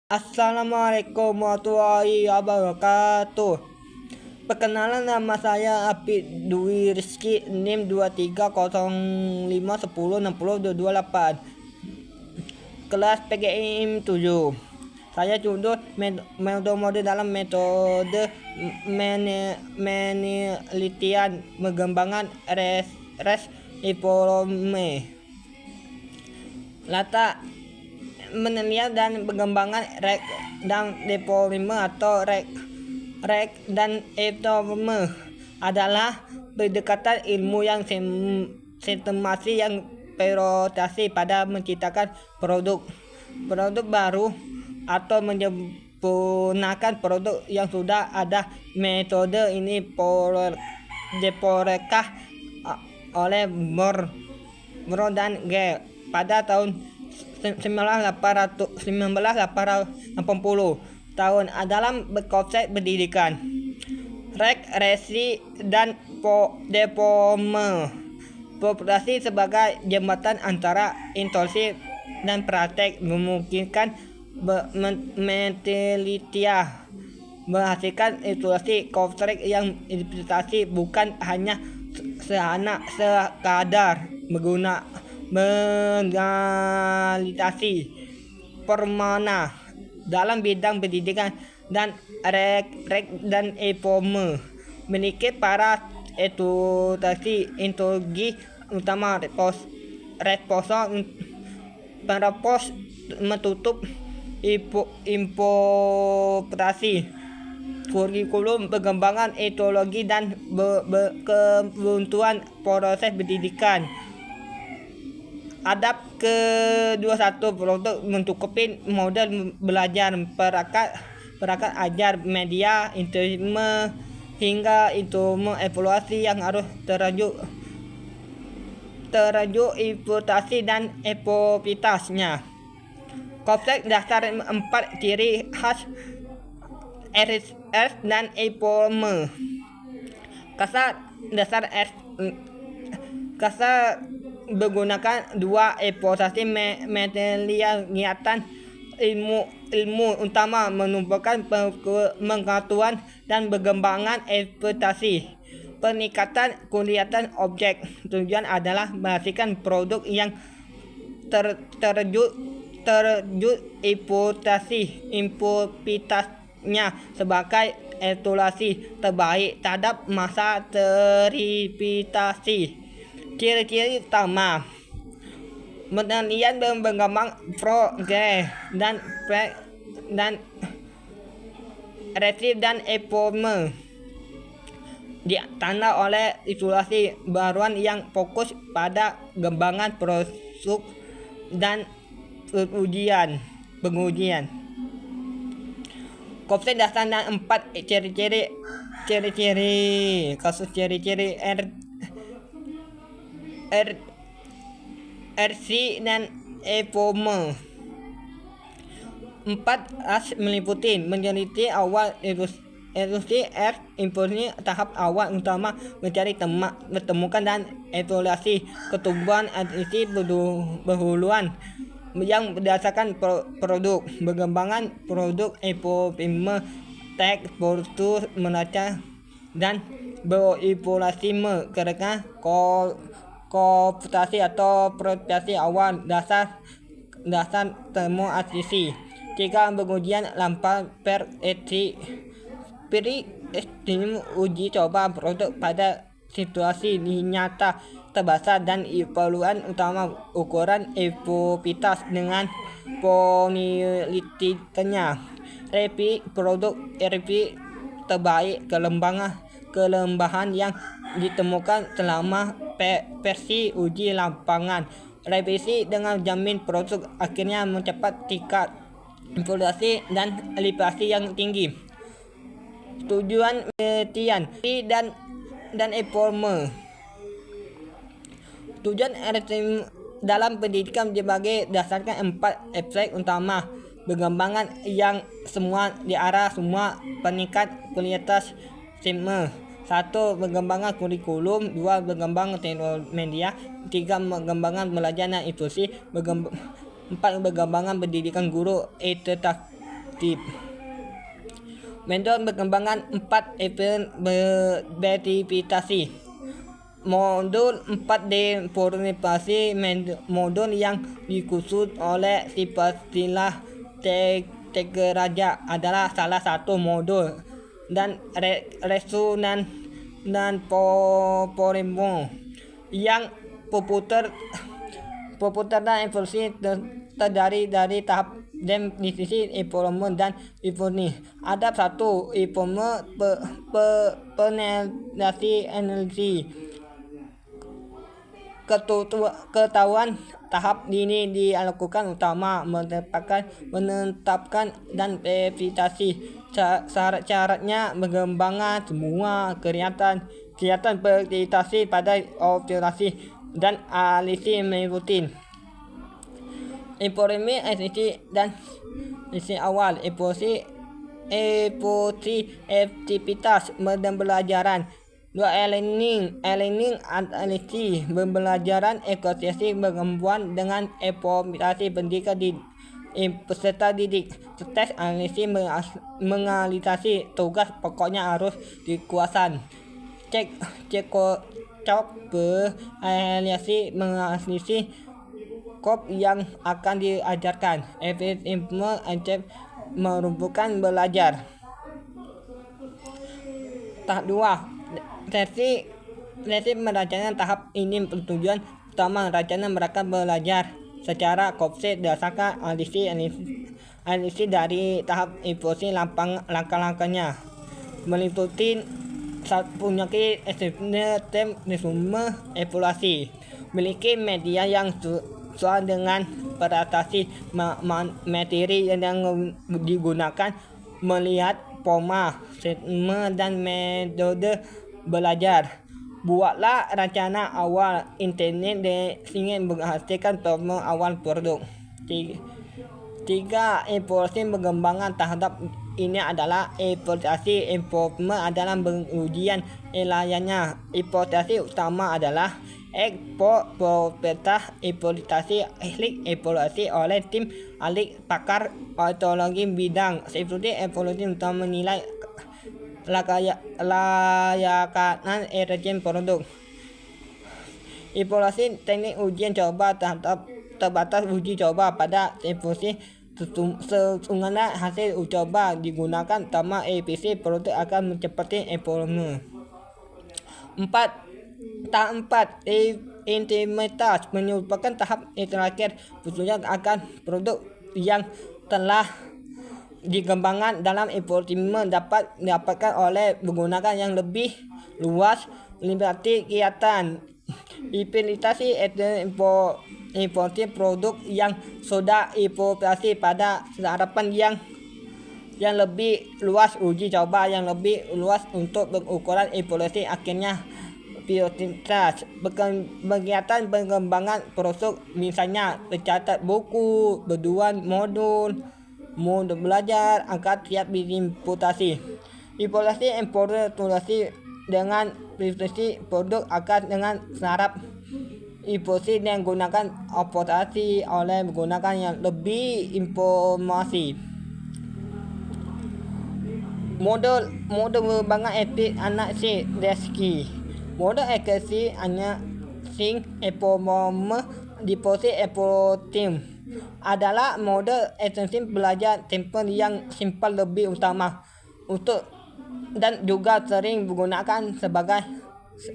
Assalamualaikum warahmatullahi wabarakatuh. Perkenalan, nama saya Apik Dwi Rizky, NIM 2305106028, kelas PGIM 7. Saya contoh metode dalam metode penelitian pengembangan informe. Latar penelitian dan pengembangan rek dan deforme atau rek dan informe adalah pendekatan ilmu yang sistematis yang berorientasi pada menciptakan produk baru atau menyempurnakan produk yang sudah ada. Metode ini diperoleh oleh Moore dan G pada tahun 1980 tahun dalam konsep pendidikan regresi dan deforme beroperasi sebagai jembatan antara intuisi dan praktek, memungkinkan penelitian menghasilkan ilustrasi kompleks yang interpretasi bukan hanya sekadar menganalisasi permana dalam bidang pendidikan dan dan informe memiliki para interaksi utama respons menutup implementasi kurikulum, pengembangan ideologi dan kebutuhan proses pendidikan. Adab ke-21 produk mencukupi model belajar, perangkat ajar, media, instrumen hingga instrumen evaluasi yang harus teraju implementasi dan efektivitasnya. Konsep dasar 4 ciri khas RS dan informe. Kasar dasar kasar menggunakan dua evaluasi penelitian ilmu utama, menumbuhkan pengetahuan dan pengembangan ekspektasi. Peningkatan kelihatan objek tujuan adalah menghasilkan produk yang terwujud implementasinya sebagai evaluasi terbaik terhadap masa verifikasi. Ciri-ciri utama penelitian pengembangan progres dan retriev dan informe ditanda oleh ilustrasi baruan yang fokus pada pengembangan produk dan pengujian. Konsep dasar dan 4 ciri-ciri kasus ciri-ciri RC dan informe. 4 as meliputi meneliti awal ilustrasi informe. Tahap awal utama mencari menemukan dan evaluasi ketumbuhan analisis berhuluan yang berdasarkan produk, pengembangan produk, informe teks produk menaca dan berevaluasi kerana komputasi atau prosesi awal dasar termoasisi. 3 pengujian lampau estimasi uji coba produk pada situasi nyata terbesar dan evaluasi utama ukuran efektivitas dengan penelitiannya. Revisi produk, revisi terbaik kelemahan yang ditemukan selama versi uji lapangan. Revisi dengan jamin produk akhirnya mencapai tingkat evaluasi dan eliminasi yang tinggi. Tujuan penelitian dan informe. Tujuan dalam pendidikan sebagai dasarkan 4 aspek utama pengembangan yang semua diarah semua peningkat kualitas sistem. 1. Pengembangan kurikulum. 2. Pengembangan teknologi media. 3. Pengembangan belajar dan inklusi. 4. Pengembangan pendidikan guru aktif. Metode pengembangan 4 event beraktivasi. Modul 4D purifikasi modul yang dikhusus oleh sifat-istilah Tegeraja adalah salah satu modul dan resonan dan polimo yang populer dan evolusi terdiri dari tahap definisi evolusi dan evolusi. Ada satu evolusi peneliti analisis ketahuan. Tahap ini dilakukan utama menetapkan dan verifikasi syarat-syaratnya pengembangan semua kegiatan verifikasi pada observasi dan analisis rutin. Evolusi esensi dan esensi awal. Evolusi aktivitas pembelajaran. 2. E-learning analisis pembelajaran ekosistem perempuan dengan evaluasi pendidikan di peserta didik. Tes analisis menganalisis tugas pokoknya harus dikuasai. Cek beranalisis menganalisis kop yang akan diajarkan. Efektivitas merupakan belajar. Tahap 2. Sesi merencanakan. Tahap ini bertujuan utama rencana mereka belajar secara konsep berdasarkan analisis dari tahap evolusi langkah-langkahnya meliputi punyaki sistem resume evaluasi, memiliki media yang sesuai dengan presentasi materi yang digunakan, melihat format, sistem dan metode belajar. Buatlah rencana awal internet dengan menghasilkan format awal produk. 3. Evaluasi pengembangan. Tahap ini adalah evaluasi. Improvement adalah pengujian layannya. Evaluasi utama adalah proses evaluasi oleh tim ahli pakar teknologi bidang. Seperti evaluasi utama menilai layakan RGM produk. Evaluasi teknik ujian coba. Tahap terbatas uji coba. Pada evaluasi sesungguhnya hasil uji coba digunakan utama efisiensi produk akan mencapai evaluasi. 4. Tahap 4 intimitas merupakan tahap terakhir khususnya akan produk yang telah dikembangkan dalam evaluasi dapat didapatkan oleh menggunakan yang lebih luas liberty kegiatan implementasi evaluasi produk yang sudah evaluasi pada harapan yang lebih luas, uji coba yang lebih luas untuk pengukuran evaluasi akhirnya prioritas kegiatan pengembangan produk, misalnya mencatat buku, berduaan modul belajar agar siap diimputasi. Evaluasi dengan presentasi produk akan dengan syarat evaluasi yang menggunakan observasi oleh menggunakan yang lebih informasi. Modul pengembangan analisis deski. Modul ekstasi hanya di posisi evaluatif adalah mode ekstensi belajar tempat yang simpel lebih utama untuk dan juga sering digunakan sebagai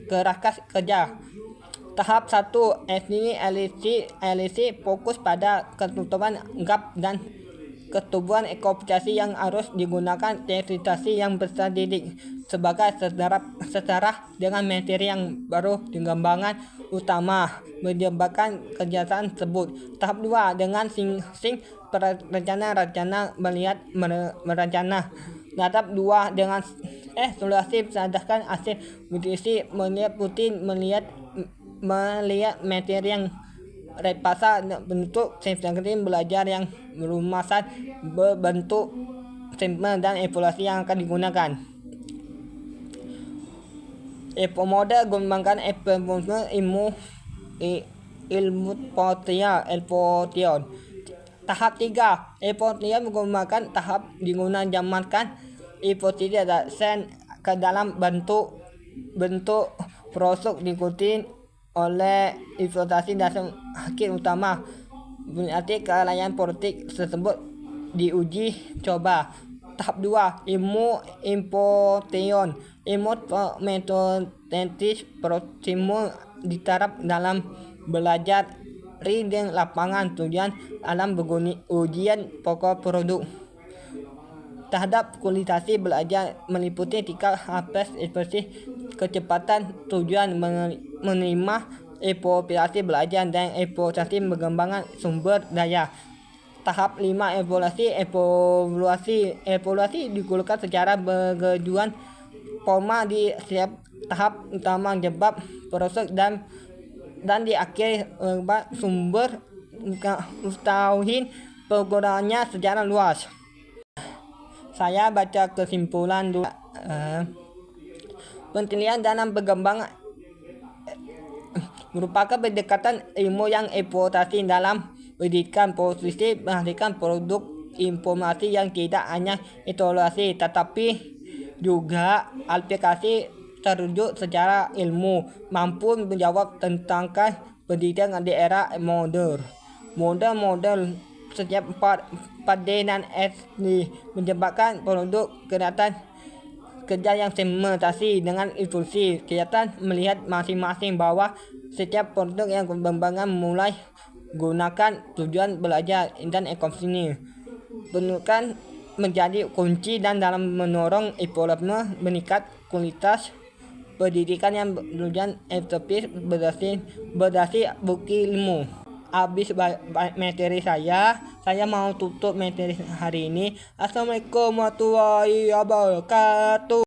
kerangka kerja. Tahap 1 analisis fokus pada ketentuan gap dan ketubuhan ekoplikasi yang harus digunakan verifikasi yang besar didik sebagai setara dengan materi yang baru dikembangkan utama menyebabkan kegiatan tersebut. Tahap 2 dengan rencana melihat merencana. Tahap 2 dengan simulasi berdasarkan hasil verifikasi melihat rutin melihat materi yang repasa bentuk strategi belajar yang merumuskan berbentuk sampel dan evaluasi yang akan digunakan. Mode mengembangkan ilmu potensial. Tahap 3, evolusi menggunakan tahap digunakan evolusi sen ke dalam bentuk produk diikuti oleh evaluasi dasar akhir utama. Berarti kelalaian politik tersebut diuji coba. Tahap 2, ilmu impotion. Ilmu metodologi proximal diterap dalam belajar reading lapangan tujuan dalam ujian pokok produk. Tahap kualifikasi belajar meliputi 3 aspek seperti kecepatan tujuan menerima evaluasi belajar dan evaluasi pengembangan sumber daya. Tahap 5, evaluasi digunakan secara bertujuan formal di setiap tahap utama jebak proses dan di akhir sumber mengetahui penggunaannya secara luas. Saya baca kesimpulan dulu. Penelitian dalam pengembangan merupakan pendekatan ilmu yang evaluasi dalam pendidikan posisi menghasilkan produk informasi yang tidak hanya evaluasi tetapi juga aplikasi terujuk secara ilmu, mampu menjawab tantangan pendidikan di era modern. Model setiap 4D dan SD menyebabkan produk kelihatan kerja yang simultasi dengan evolusi. Kelihatan melihat masing-masing bahwa setiap produk yang berkembang mulai gunakan tujuan belajar dan ekonomi. Pendidikan menjadi kunci dan dalam mendorong evolusi meningkat kualitas pendidikan yang bertujuan efektif berdasar bukti ilmu. Habis materi saya mau tutup materi hari ini. Assalamualaikum warahmatullahi wabarakatuh.